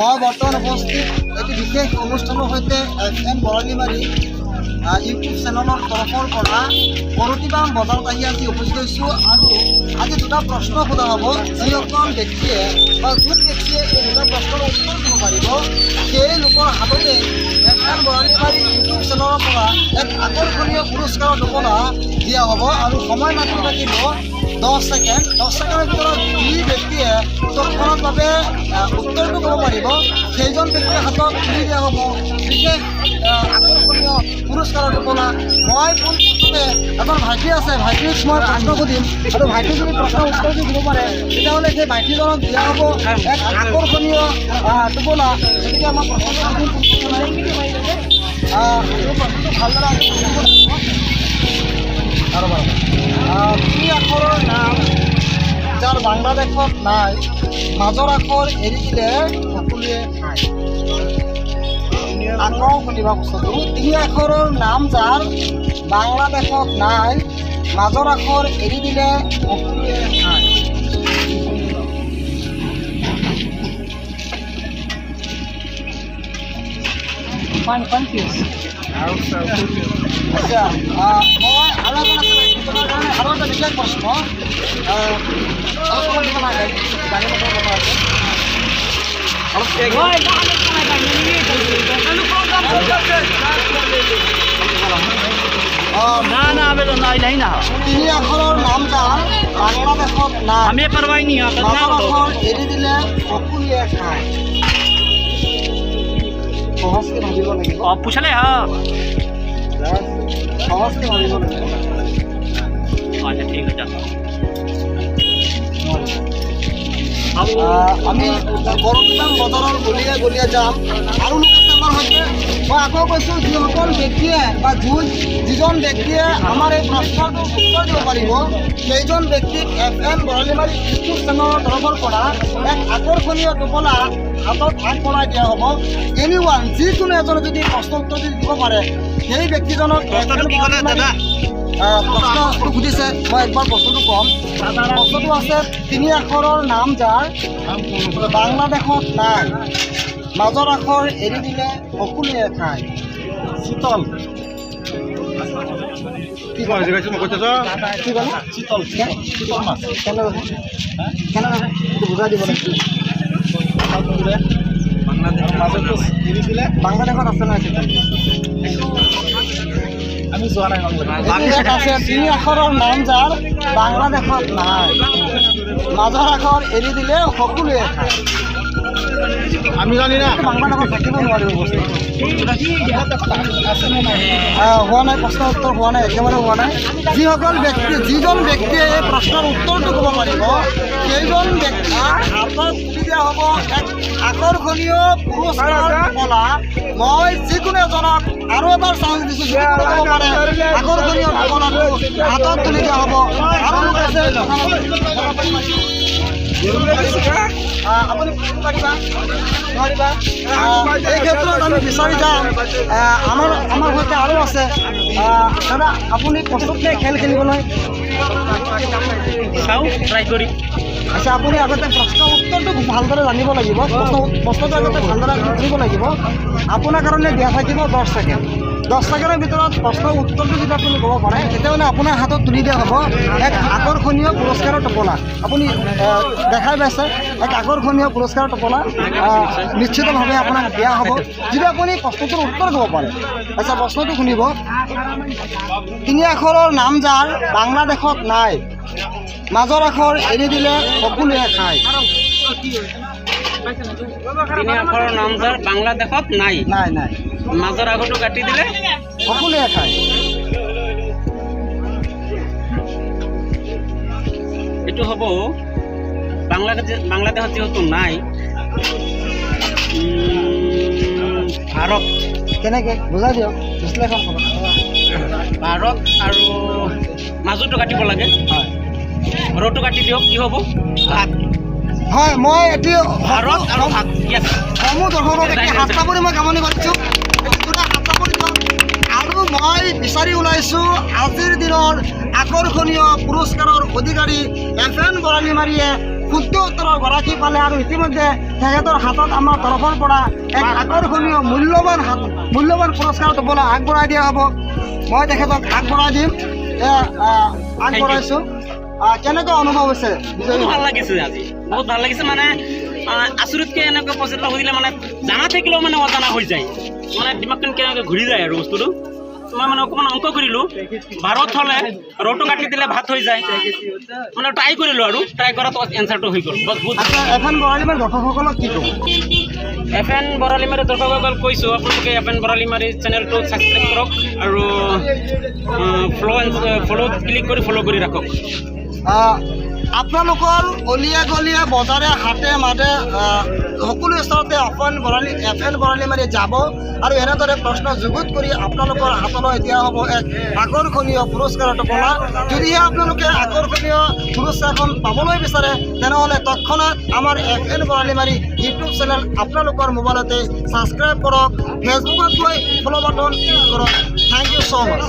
মই বৰ্তমান উপস্থিত এটি বিশেষ অনুষ্ঠানৰ সৈতে FM বৰালিমাৰী ইউটিউব চেনেলৰ তৰফৰ পৰা কৰতিবাম বজাৰত আহি আজি উপস্থিত হৈছোঁ আৰু আজি দুটা প্ৰশ্ন সোধা হ'ব। যিসকল ব্যক্তিয়ে বা যোন ব্যক্তিয়ে এই দুটা প্ৰশ্নৰ উত্তৰ দিব পাৰিব সেই লোকৰ হাততে FM বৰালিমাৰী ইউটিউব চেনেলৰ পৰা এক আকৰ্ষণীয় পুৰস্কাৰৰ টুকুৰা দিয়া হ'ব আৰু সময় মাত্ৰ থাকিব 10 ছেকেণ্ড। 10 ছেকেণ্ডৰ ভিতৰত যি ব্যক্তিয়ে তৎক্ষণাৎভাৱে উত্তৰটো ক'ব পাৰিব সেইজন ব্যক্তিৰ হাতত তুলি দিয়া হ'ব বিশেষ আকৰ্ষণীয় পুৰস্কাৰৰ টুকুৰা। মই পোনপ্ৰথমে এজন ভাইটি আছে, ভাইটিক মই প্ৰশ্ন সুধিম আৰু ভাইটি যদি প্ৰশ্নৰ উত্তৰটো দিব পাৰে তেতিয়াহ'লে সেই ভাইটিজনক দিয়া হ'ব এক আকৰ্ষণীয় টুকুৰা। গতিকে আমাৰ প্ৰশ্নটো ভালদৰে তিনি আখৰৰ নাম যাৰ বাংলাদেশত নাই, মাজৰ আখৰ এৰি দিলে সকলোৱে খায়। আকৌ শুনিবা বস্তুটো, তিনি আখৰৰ নাম যাৰ বাংলাদেশত নাই, মাজৰ আখৰ এৰি দিলে সকলোৱে খায়। আচ্ছা, মই আৰু এটা বিশেষ প্ৰশ্ন তিনি আখৰৰ নাম যাৰ বাংলাদেশত নাই, আমি এৰি দিলে সকলোৱে খায়। সহজকে ভাবিব লাগিব, পুছালে সহজকে ভাবিব লাগিব। আচ্ছা ঠিক আছে। আমি কৰতিবাম বজাৰৰ গলিয়ে গলিয়ে যাম আৰু লোক আছে আমাৰ সৈতে। মই আকৌ কৈছোঁ যিসকল ব্যক্তিয়ে বা যিজন ব্যক্তিয়ে আমাৰ এই প্ৰশ্নটোৰ উত্তৰ দিব পাৰিব সেইজন ব্যক্তিক FM বৰালিমাৰী ইউটিউব চেনেলৰ তৰফৰ পৰা এক আকৰ্ষণীয় টোপোলা হাতত আগবঢ়াই দিয়া হ'ব। এনিৱান যিকোনো এজনে যদি প্ৰশ্ন উত্তৰ যদি দিব পাৰে সেই ব্যক্তিজনক প্ৰশ্নটো সুধিছে। মই একবাৰ বস্তুটো ক'ম। বস্তুটো আছে তিনি আখৰৰ নাম যাৰ বাংলাদেশত নাই, মাজৰ আখৰ এৰি দিলে সকলোৱে খায়। শীতল কি ক'লে? শীতল শীতল মাছ কেনেকৈ বুজাই দিব লাগিব। বাংলাদেশত আছে নাই শীতল? আমি যোৱা নাই। আছে তিনি আখৰৰ নাম যাৰ বাংলাদেশত নাই, মাজৰ আখৰ এৰি দিলে সকলোৱে খায়। আমি জানি না বাংলাদেশত থাকিব নোৱাৰিব বস্তু হোৱা নাই, প্ৰশ্ন উত্তৰ হোৱা নাই, একেবাৰে হোৱা নাই। যিজন ব্যক্তিয়ে এই প্ৰশ্নৰ উত্তৰটো ক'ব পাৰিব সেইজন ব্যক্তিক হাতত তুলি দিয়া হ'ব এক আকৰ্ষণীয় পুৰস্কাৰৰ টুকুৰা। মই যিকোনো এজনক আৰু এবাৰ চান্স দিছোঁ, যিকোনো ক'ব পাৰে আকৰ্ষণীয় টুকুৰাটো হাতত তুলি দিয়া হ'ব। আৰু লোক আছে আপুনি পাৰিবা নোৱাৰিবা, এই ক্ষেত্ৰত আমি বিচাৰি যাম। আমাৰ সৈতে আৰু আছে দাদা, আপুনি প্ৰস্তুত নে খেল খেলিবলৈ? ট্ৰাই কৰি। আচ্ছা, আপুনি আগতে প্ৰশ্ন উত্তৰটো ভালদৰে জানিব লাগিব, প্ৰশ্নটো আগতে ভালদৰে শুনিব লাগিব। আপোনাৰ কাৰণে দিয়া থাকিব 10 ছেকেণ্ড। 10 ছেকেণ্ডৰ ভিতৰত প্ৰশ্নৰ উত্তৰটো যদি আপুনি ক'ব পাৰে তেতিয়াহ'লে আপোনাৰ হাতত তুলি দিয়া হ'ব এক আকৰ্ষণীয় পুৰস্কাৰৰ টোপোলা। আপুনি দেখাই পাইছে এক আকৰ্ষণীয় পুৰস্কাৰৰ টোপোলা নিশ্চিতভাৱে আপোনাক দিয়া হ'ব যদি আপুনি প্ৰশ্নটোৰ উত্তৰ ক'ব পাৰে। আচ্ছা, প্ৰশ্নটো শুনিব। তিনি আখৰৰ নাম যাৰ বাংলাদেশত নাই, মাজৰ আখৰ এৰি দিলে সকলোৱে খায়। তিনি আখৰৰ নাম যাৰ বাংলাদেশত নাই, নাই নাই, মাজৰ আগটো কাটি দিলে সকলোৱে খায়। এইটো হ'ব বাংলাদেশত যিহেতু নাই, ভাৰত। কেনেকৈ বুজাই দিয়ক, বিশ্লেষণ কৰক। ভাৰত আৰু মাজতো কাটিব লাগে, হয়, ৰটো কাটি দিয়ক, কি হ'ব? ভাত। হয়, মই এটি ভাৰত আৰু ভাত। সমূহ দৰ্শকক এটি হাতটা কৰি মই কামনি কৰিছোঁ। আৰু মই বিচাৰি ওলাইছোঁ আজিৰ দিনৰ আকৰ্ষণীয় পুৰস্কাৰৰ অধিকাৰী FM বৰালিমাৰীয়ে শুদ্ধ উত্তৰৰ গৰাকী পালে আৰু ইতিমধ্যে তেখেতৰ হাতত আমাৰ তৰফৰ পৰা এক আকৰ্ষণীয় মূল্যৱান পুৰস্কাৰ টোপোলা আগবঢ়াই দিয়া হ'ব। মই তেখেতক আগবঢ়াই দিম। আগবঢ়াইছোঁ। কেনেকুৱা অনুভৱ হৈছে? বহুত ভাল লাগিছে আজি, বহুত ভাল লাগিছে। মানে আচৰিতকৈ এনেকৈ পইচাটো সুধিলে মানে জানা থাকিলেও মানে অজানা হৈ যায়, মানে দিমাগখন কেনেকৈ ঘূৰি যায় আৰু বস্তুটো। মই মানে অকণমান অংক কৰিলোঁ, ভাৰত হ'লে ৰৌটো কাটি দিলে ভাত হৈ যায়, মানে ট্ৰাই কৰিলোঁ আৰু ট্ৰাই কৰাত এনচাৰটো হৈ গ'ল। বহুত আচ্ছা, FN বৰালিমাৰী দৰ্শকসকলক কি ক'ব? FN বৰালিমাৰী দৰ্শকসকল কৈছোঁ, আপোনালোকে FN বৰালিমাৰী চেনেলটো ছাবস্ক্ৰাইব কৰক আৰু ফ'লত ক্লিক কৰি ফ'ল' কৰি ৰাখক। আপোনালোকৰ অলিয়ে গলিয়ে বজাৰে হাটে মাটে সকলো স্তৰতে FN বৰালিমাৰী যাব আৰু এনেদৰে প্ৰশ্ন যুগুত কৰি আপোনালোকৰ হাতলৈ দিয়া হ'ব এক আকৰ্ষণীয় পুৰস্কাৰৰ টোপোলা। যদিহে আপোনালোকে আকৰ্ষণীয় পুৰস্কাৰখন পাবলৈ বিচাৰে তেনেহ'লে তৎক্ষণাত আমাৰ FN বৰালিমাৰী ইউটিউব চেনেল আপোনালোকৰ মোবাইলতে ছাবস্ক্ৰাইব কৰক, ফেচবুকত গৈ ফ'ল' বাটন ক্লিক কৰক। Thank you so' much.